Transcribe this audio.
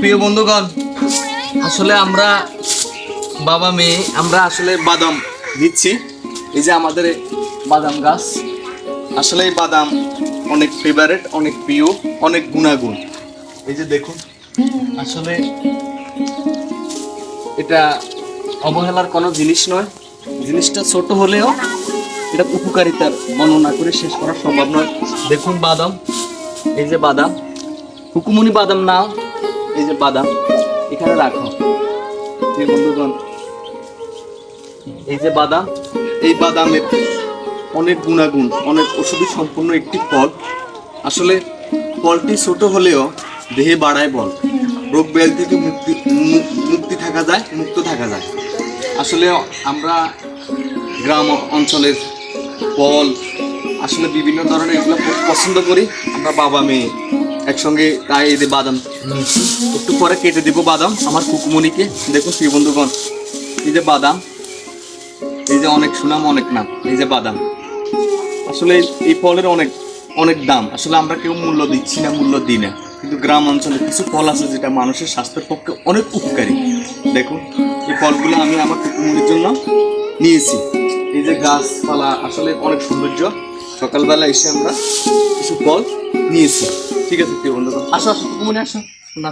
প্রিয় বন্ধুগণ, আসলে আমরা বাবা মেয়ে আমরা আসলে বাদাম দিচ্ছি। এই যে আমাদের বাদাম গাছ, আসলে এই বাদাম অনেক ফেভারেট, অনেক প্রিয়, অনেক গুণাগুণ। এই যে দেখুন, আসলে এটা অবহেলার কোনো জিনিস নয়। জিনিসটা ছোট হলেও এটা উপকারিতার বর্ণনা করে শেষ করা সম্ভব নয়। দেখুন বাদাম, এই যে বাদাম, হুকুমনি বাদাম নাও, এই যে বাদাম এখানে রাখো। এই বন্ধুগণ, এই যে বাদাম, এই বাদামের অনেক গুণাগুণ, অনেক ওষুধি সম্পূর্ণ একটি ফল। আসলে ফলটি ছোট হলেও দেহে বাড়ায় বল, রোগ ব্যাধি থেকে মুক্ত থাকা যায়। আসলে আমরা গ্রাম অঞ্চলের ফল আসলে বিভিন্ন ধরনের এগুলো খুব পছন্দ করি। আমরা বাবা মেয়ে একসঙ্গে তাই এই যে বাদাম নিয়েছি, একটু পরে কেটে দেবো বাদাম আমার কুকুমনিকে। দেখুন প্রিয় বন্ধুগণ, এই যে বাদাম, এই যে অনেক সুনাম অনেক নাম, এই যে বাদাম। আসলে এই ফলের অনেক অনেক দাম, আসলে আমরা কেউ মূল্য দিচ্ছি না, মূল্য দিই না। কিন্তু গ্রাম অঞ্চলে কিছু ফল আছে যেটা মানুষের স্বাস্থ্যের পক্ষে অনেক উপকারী। দেখুন এই ফলগুলো আমি আমার কুকুমনির জন্য নিয়েছি। এই যে গাছপালা আসলে অনেক সৌন্দর্য। সকালবেলা এসে আমরা কিছু ফল নিয়েছি। ঠিক আছে প্রিয় বন্ধুগণ, আসো আসো কুকুমনি আসো। না